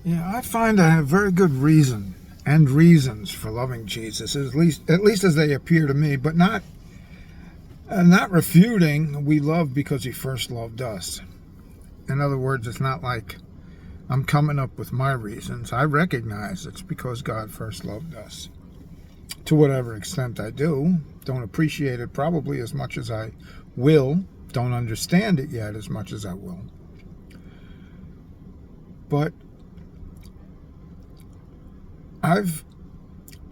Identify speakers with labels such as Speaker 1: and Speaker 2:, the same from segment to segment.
Speaker 1: Yeah, I find I have very good reason and reasons for loving Jesus, at least as they appear to me, but not refuting. We love because he first loved us. In other words, it's not like I'm coming up with my reasons. I recognize it's because God first loved us. To whatever extent I do, don't appreciate it probably as much as I will, don't understand it yet as much as I will. But I've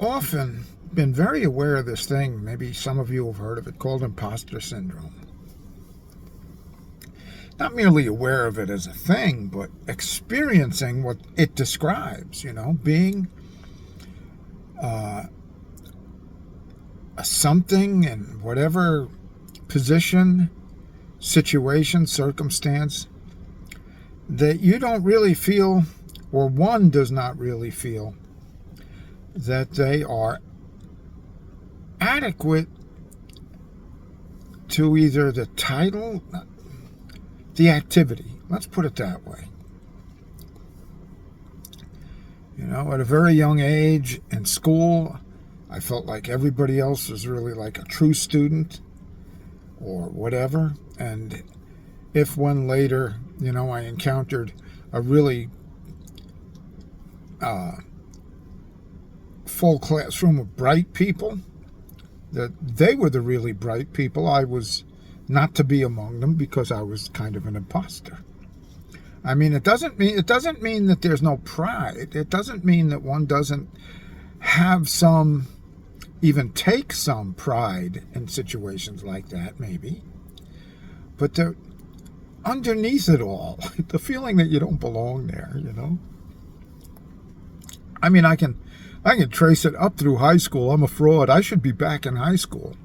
Speaker 1: often been very aware of this thing, maybe some of you have heard of it, called imposter syndrome. Not merely aware of it as a thing, but experiencing what it describes, being a something in whatever position, situation, circumstance, that you don't really feel, or one does not really feel, that they are adequate to either the title, the activity. Let's put it that way. At a very young age in school, I felt like everybody else was really like a true student or whatever. And if when later, I encountered a really full classroom of bright people, that they were the really bright people, I was not to be among them because I was kind of an imposter. I mean, it doesn't mean that there's no pride. It doesn't mean that one doesn't have some, even take some pride in situations like that, maybe. But underneath it all, the feeling that you don't belong there, I mean, I can trace it up through high school. I'm a fraud. I should be back in high school.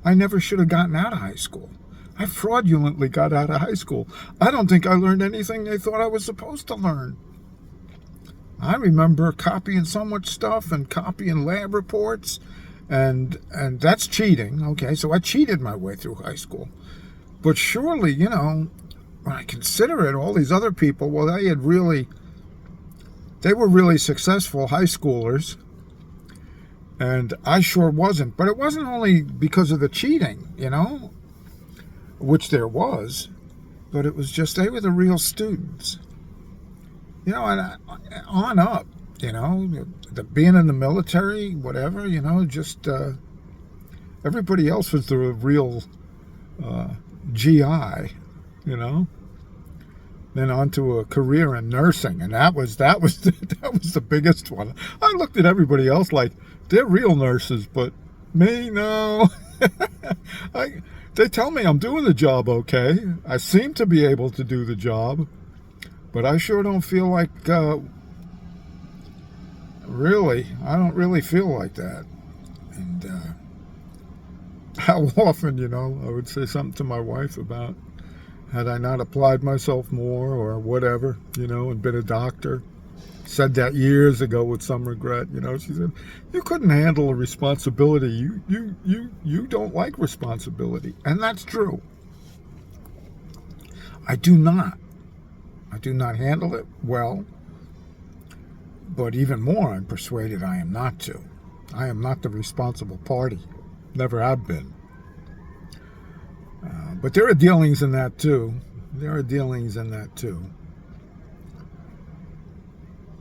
Speaker 1: I never should have gotten out of high school. I fraudulently got out of high school. I don't think I learned anything they thought I was supposed to learn. I remember copying so much stuff and copying lab reports, and that's cheating. Okay, so I cheated my way through high school. But surely, when I consider it, all these other people, well, they were really successful high schoolers, and I sure wasn't. But it wasn't only because of the cheating, which there was, but it was just they were the real students. And on up, the being in the military, whatever, just everybody else was the real GI, then onto a career in nursing, and that was the biggest one. I looked at everybody else like they're real nurses, but me, no. They tell me I'm doing the job okay. I seem to be able to do the job, but I sure don't feel like really. I don't really feel like that. And how often, I would say something to my wife about, had I not applied myself more or whatever, and been a doctor. Said that years ago with some regret. She said, you couldn't handle a responsibility. You don't like responsibility. And that's true. I do not handle it well. But even more, I'm persuaded I am not to. I am not the responsible party. Never have been. But there are dealings in that too.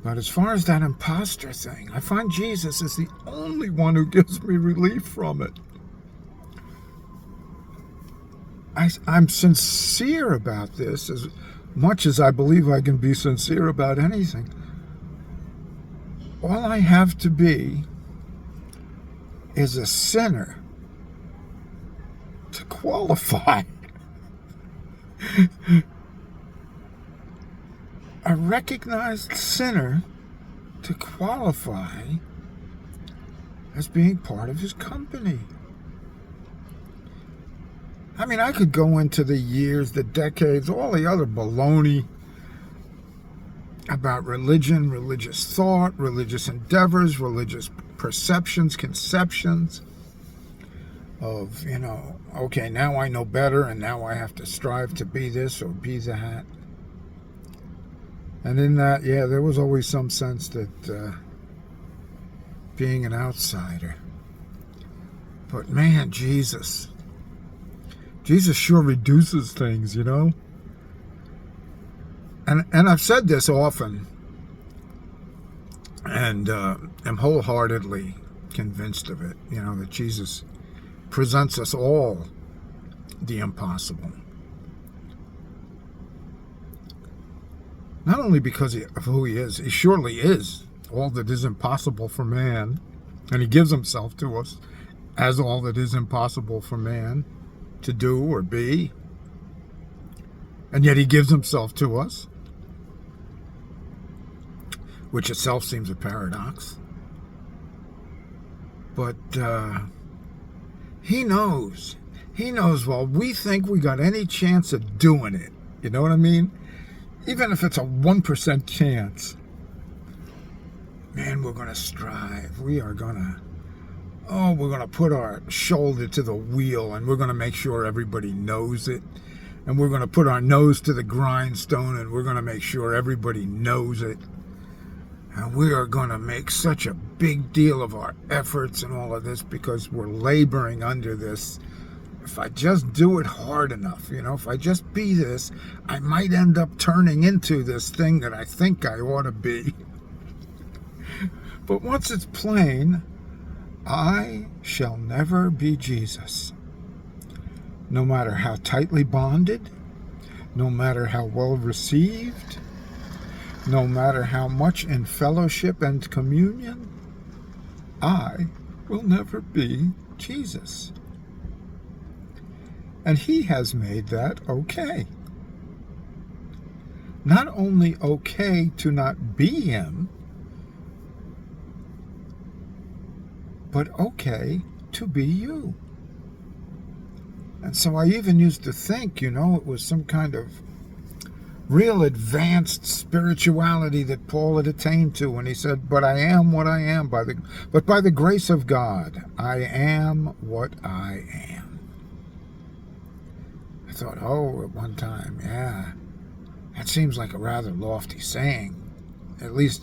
Speaker 1: But as far as that imposter thing, I find Jesus is the only one who gives me relief from it. I'm sincere about this as much as I believe I can be sincere about anything. All I have to be is a sinner to qualify. A recognized sinner to qualify as being part of his company. I mean, I could go into the years, the decades, all the other baloney about religion, religious thought, religious endeavors, religious perceptions, conceptions of, okay, now I know better and now I have to strive to be this or be that. And in that, yeah, there was always some sense that being an outsider. But man, Jesus sure reduces things, you know? And I've said this often, and am wholeheartedly convinced of it, you know, that Jesus presents us all the impossible. Not only because of who he surely is all that is impossible for man, and he gives himself to us as all that is impossible for man to do or be, and yet he gives himself to us, which itself seems a paradox. But he knows while we think we got any chance of doing it, you know what I mean? Even if it's a 1% chance, man, we're going to strive. We're going to put our shoulder to the wheel, and we're going to make sure everybody knows it. And we're going to put our nose to the grindstone, and we're going to make sure everybody knows it. And we are going to make such a big deal of our efforts and all of this because we're laboring under this. If I just do it hard enough, you know, if I just be this, I might end up turning into this thing that I think I ought to be. But once it's plain, I shall never be Jesus. No matter how tightly bonded, no matter how well received, no matter how much in fellowship and communion, I will never be Jesus. And he has made that okay. Not only okay to not be him, but okay to be you. And so I even used to think, you know, it was some kind of real advanced spirituality that Paul had attained to when he said, but I am what I am, but by the grace of God, I am what I am. I thought, oh, at one time, yeah, that seems like a rather lofty saying, at least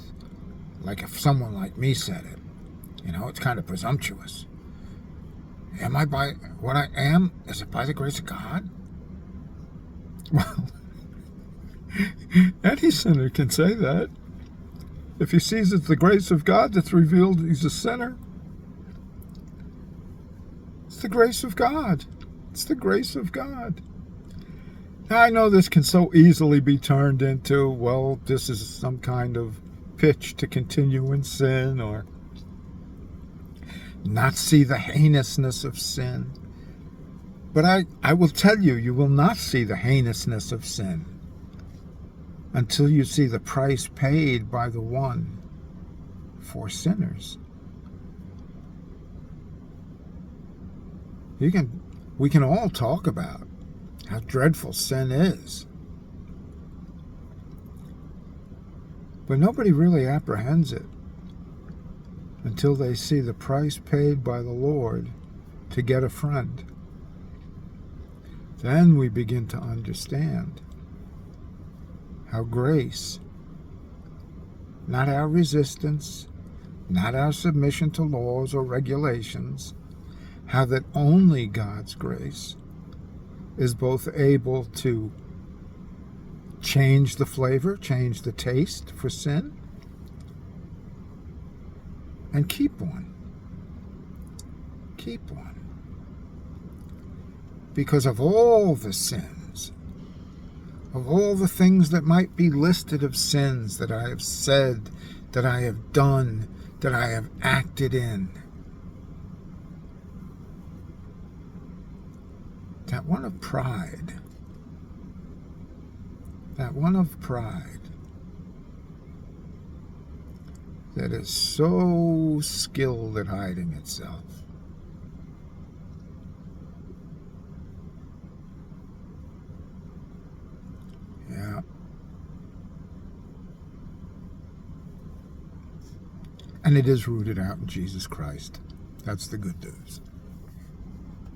Speaker 1: like if someone like me said it. You know, it's kind of presumptuous. Am I by what I am? Is it by the grace of God? Well, any sinner can say that. If he sees it's the grace of God that's revealed he's a sinner, it's the grace of God. It's the grace of God. Now, I know this can so easily be turned into, well, this is some kind of pitch to continue in sin or not see the heinousness of sin. But I will tell you, you will not see the heinousness of sin until you see the price paid by the one for sinners. We can all talk about how dreadful sin is, but nobody really apprehends it until they see the price paid by the Lord to get a friend. Then we begin to understand how grace, not our resistance, not our submission to laws or regulations, how that only God's grace is both able to change the flavor, change the taste for sin, and keep one. Keep one. Because of all the sins, of all the things that might be listed of sins that I have said, that I have done, that I have acted in, that one of pride, that is so skilled at hiding itself. Yeah. And it is rooted out in Jesus Christ. That's the good news.